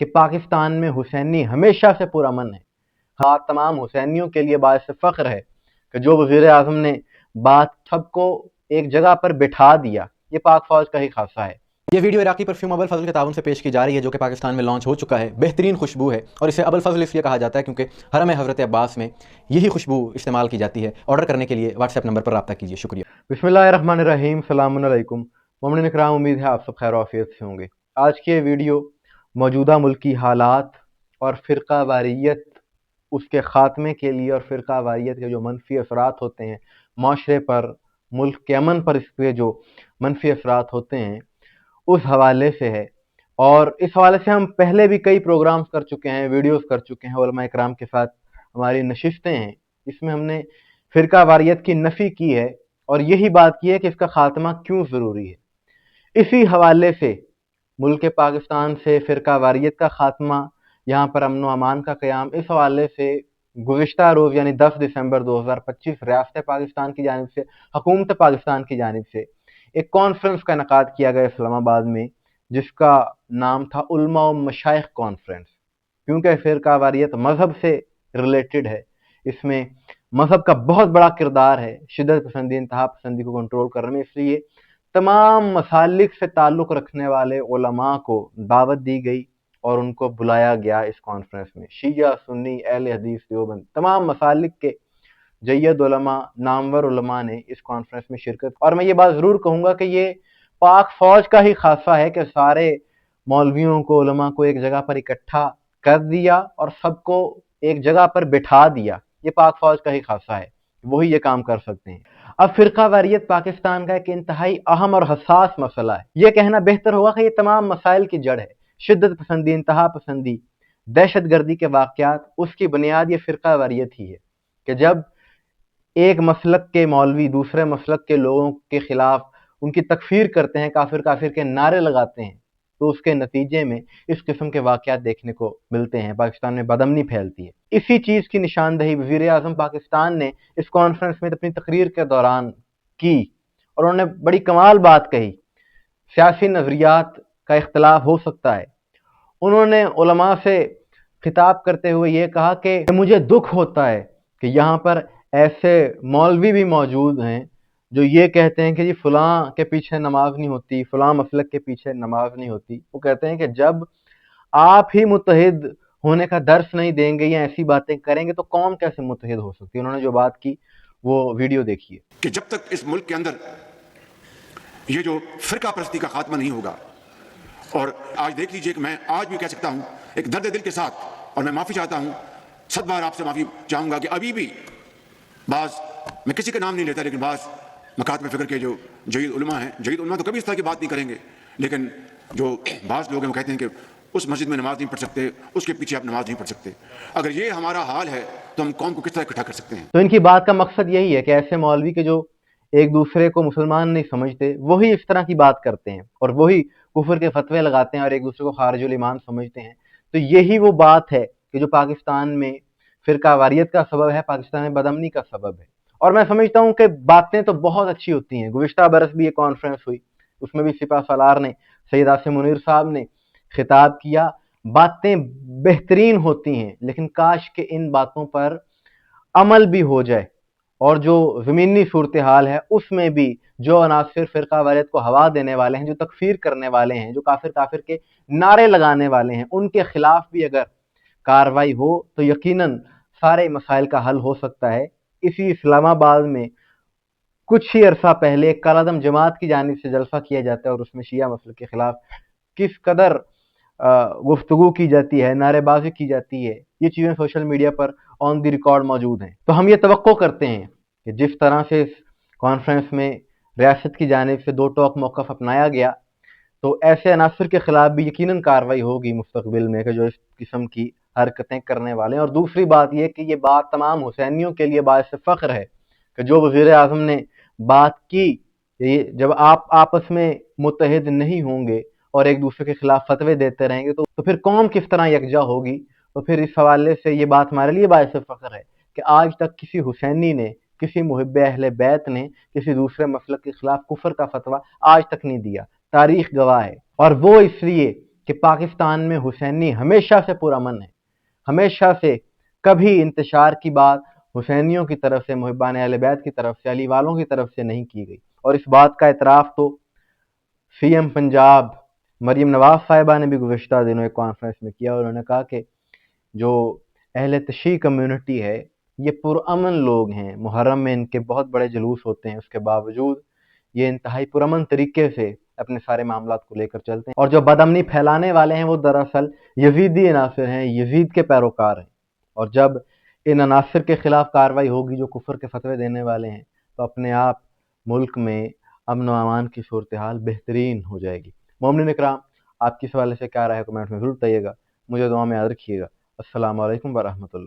کہ पाकिस्तान में हुसैनी हमेशा से पुरअमन है। हाँ, तमाम हुसैनियों के लिए बाइस फख्र है कि जो वज़ीर आज़म ने बात सबको एक जगह पर बिठा दिया, ये पाक फौज का ही खासा है। ये वीडियो इराकी परफ्यूम अबुल फजल के ताउन से पेश की जा रही है, जो कि पाकिस्तान में लॉन्च हो चुका है। बेहतरीन खुशबू है और इसे अबुल फजल इसलिए कहा जाता है क्योंकि हरम हज़रत अब्बास में यही खुशबू इस्तेमाल की जाती है। ऑर्डर करने के लिए व्हाट्सएप नंबर पर रब्ता कीजिए। शुक्रिया। बिस्मिल्लाहिर्रहमानिर्रहीम, सलामुन अलैकुम। मोमिन इकराम, उम्मीद है आप सब खैर आफियत से होंगे। आज की ये वीडियो मौजूदा मुल्की हालात और फ़िरका वारियत, उसके ख़ात्मे के लिए, और फ़िरका वारियत के जो मनफी असरात होते हैं माशरे पर, मुल्क के अमन पर इसके जो मनफी असरात होते हैं, उस हवाले से है। और इस हवाले से हम पहले भी कई प्रोग्राम्स कर चुके हैं, वीडियोस कर चुके हैं, उलमा इकराम के साथ हमारी नशिस्तें हैं। इसमें हमने फ़िरका वारियत की नफ़ी की है और यही बात की है कि इसका ख़ात्मा क्यों ज़रूरी है। इसी हवाले से मुल्क पाकिस्तान से फ़िरका वारियत का ख़ात्मा, यहाँ पर अमन व अमान का क़याम, इस हवाले से गुज़िश्ता रोज़ यानी 10 दिसंबर 2025 रियासत पाकिस्तान की जानिब से, हुकूमत पाकिस्तान की जानिब से एक कॉन्फ्रेंस का इनेकाद किया गया इस्लामाबाद में, जिसका नाम था उलमा व मशाइख कॉन्फ्रेंस। क्योंकि फ़िरका वारियत मज़हब से रिलेटेड है, इसमें मज़हब का बहुत बड़ा किरदार है शिद्दत पसंदी, इंतहा पसंदी को कंट्रोल करने में। इसलिए तमाम मसालिक से ताल्लुक़ रखने वाले उलमा को दावत दी गई और उनको बुलाया गया इस कॉन्फ्रेंस में। शिया, सुन्नी, अहले हदीस, देवबंद, तमाम मसालिक के जय्यद उलमा, नामवर उलमा ने इस कॉन्फ्रेंस में शिरकत। और मैं ये बात ज़रूर कहूँगा कि ये पाक फ़ौज का ही खासा है कि सारे मौलवियों को, उलमा को एक जगह पर इकट्ठा कर दिया और सबको एक जगह पर बिठा दिया। ये पाक फ़ौज का ही खासा है, वही ये काम कर सकते हैं। अब फ़िरका वारियत पाकिस्तान का एक इंतहाई अहम और हसास मसला है। ये कहना बेहतर होगा कि ये तमाम मसाइल की जड़ है। शिद्दत पसंदी, इंतहा पसंदी, दहशत गर्दी के वाक़यात, उसकी बुनियाद ये फ़िरका वारियत ही है कि जब एक मसलक के मौलवी दूसरे मसलक के लोगों के खिलाफ उनकी तकफीर करते हैं, काफिर काफिर के नारे लगाते हैं, तो उसके नतीजे में इस किस्म के वाक़यात देखने को मिलते हैं। पाकिस्तान में बदअमनी फैलती है। इसी चीज़ की निशानदही वज़ीर आज़म पाकिस्तान ने इस कॉन्फ्रेंस में अपनी तकरीर के दौरान की और उन्होंने बड़ी कमाल बात कही। सियासी नज़रियात का इख्तलाफ हो सकता है। उन्होंने उलमा से खिताब करते हुए ये कहा कि मुझे दुख होता है कि यहाँ पर ऐसे मौलवी भी मौजूद हैं जो ये कहते हैं कि जी फलां के पीछे नमाज नहीं होती, फलां मसलक के पीछे नमाज नहीं होती। वो कहते हैं कि जब आप ही मुत्तहिद होने का दर्स नहीं देंगे या ऐसी बातें करेंगे तो कौम कैसे मुत्तहिद हो सकती है। उन्होंने जो बात की वो वीडियो देखिए कि जब तक इस मुल्क के अंदर ये जो फिरका परस्ती का खात्मा नहीं होगा, और आज देख लीजिए कि मैं आज भी कह सकता हूं एक दर्द दिल के साथ, और मैं माफी चाहता हूं, 100 बार आपसे माफी चाहूंगा कि अभी भी बाज, मैं किसी का नाम नहीं लेता, लेकिन बाज मकातब फिक्र के जो जयीद उलमा हैं, जयीद उलमा तो कभी इस तरह की बात नहीं करेंगे, लेकिन जो बाज लोग हैं वो कहते हैं कि उस मस्जिद में नमाज नहीं पढ़ सकते, उसके पीछे आप नमाज नहीं पढ़ सकते। अगर ये हमारा हाल है तो हम कौम को किस तरह इकट्ठा कर सकते हैं। तो इनकी बात का मकसद यही है कि ऐसे मौलवी के जो एक दूसरे को मुसलमान नहीं समझते, वही इस तरह की बात करते हैं और वही कुफर के फतवे लगाते हैं और एक दूसरे को खारिजुल ईमान समझते हैं। तो यही वो बात है कि जो पाकिस्तान में फिरका वारियत का सबब है, पाकिस्तान में बदअमनी का सबब है। और मैं समझता हूँ कि बातें तो बहुत अच्छी होती हैं। गुज़िश्ता बरस भी ये कॉन्फ्रेंस हुई, उसमें भी सिपा सालार ने, सैयद आसिम मुनीर साहब ने खिताब किया। बातें बेहतरीन होती हैं, लेकिन काश के इन बातों पर अमल भी हो जाए और जो ज़मीनी सूरत हाल है उसमें भी जो अनासिर फ़िरका वारियत को हवा देने वाले हैं, जो तकफीर करने वाले हैं, जो काफिर काफिर के नारे लगाने वाले हैं, उनके खिलाफ भी अगर कार्रवाई हो तो यकीनन सारे मसाइल का हल हो सकता है। इसी इस्लामाबाद में कुछ ही अरसा पहले एक कालादम जमात की जानिब से जलसा किया जाता है और उसमें शिया मसलक के खिलाफ किस कदर गुफ्तगू की जाती है, नारेबाजी की जाती है, ये चीज़ें सोशल मीडिया पर ऑन द रिकॉर्ड मौजूद हैं। तो हम ये तवक्को करते हैं कि जिस तरह से इस कॉन्फ्रेंस में रियासत की जानिब से दो टोक मौक़िफ़ अपनाया गया, तो ऐसे अनासर के खिलाफ भी यकीनन कार्रवाई होगी मुस्तकबिल में कि जो इस किस्म की हरकतें करने वाले हैं। और दूसरी बात यह कि ये बात तमाम हुसैनियों के लिए बाइस फ़ख्र है कि जो वज़ीर आज़म ने बात की, ये जब आप आपस में मुत्तहिद नहीं होंगे और एक दूसरे के खिलाफ फतवे देते रहेंगे तो फिर कौम किस तरह यकजा होगी। तो फिर इस हवाले से ये बात हमारे लिए बाइस फ़ख्र है कि आज तक किसी हुसैनी ने, किसी मुहिब्बे अहले बैत ने किसी दूसरे मसलक के खिलाफ कुफर का फतवा आज तक नहीं दिया। तारीख गवाह है। और वो इसलिए کہ پاکستان میں حسینی ہمیشہ سے پرامن ہے، ہمیشہ سے کبھی انتشار کی بات حسینیوں کی طرف سے، محبان اہل بیت کی طرف سے، علی والوں کی طرف سے نہیں کی گئی۔ اور اس بات کا اعتراف تو سی ایم پنجاب مریم نواز صاحبہ نے بھی گزشتہ دنوں ایک کانفرنس میں کیا، اور انہوں نے کہا کہ جو اہل تشیع کمیونٹی ہے یہ پرامن لوگ ہیں، محرم میں ان کے بہت بڑے جلوس ہوتے ہیں، اس کے باوجود یہ انتہائی پرامن طریقے سے اپنے سارے معاملات کو لے کر چلتے ہیں، اور جو بدامنی پھیلانے والے ہیں وہ دراصل یزیدی عناصر ہیں، یزید کے پیروکار ہیں، اور جب ان عناصر کے خلاف کارروائی ہوگی جو کفر کے فتوے دینے والے ہیں تو اپنے آپ ملک میں امن و امان کی صورتحال بہترین ہو جائے گی۔ مومنین اکرام، آپ کی اس حوالے سے کیا رائے ہے کمنٹ میں ضرور بتائیے گا، مجھے دعا میں یاد رکھیے گا۔ السلام علیکم ورحمۃ اللہ۔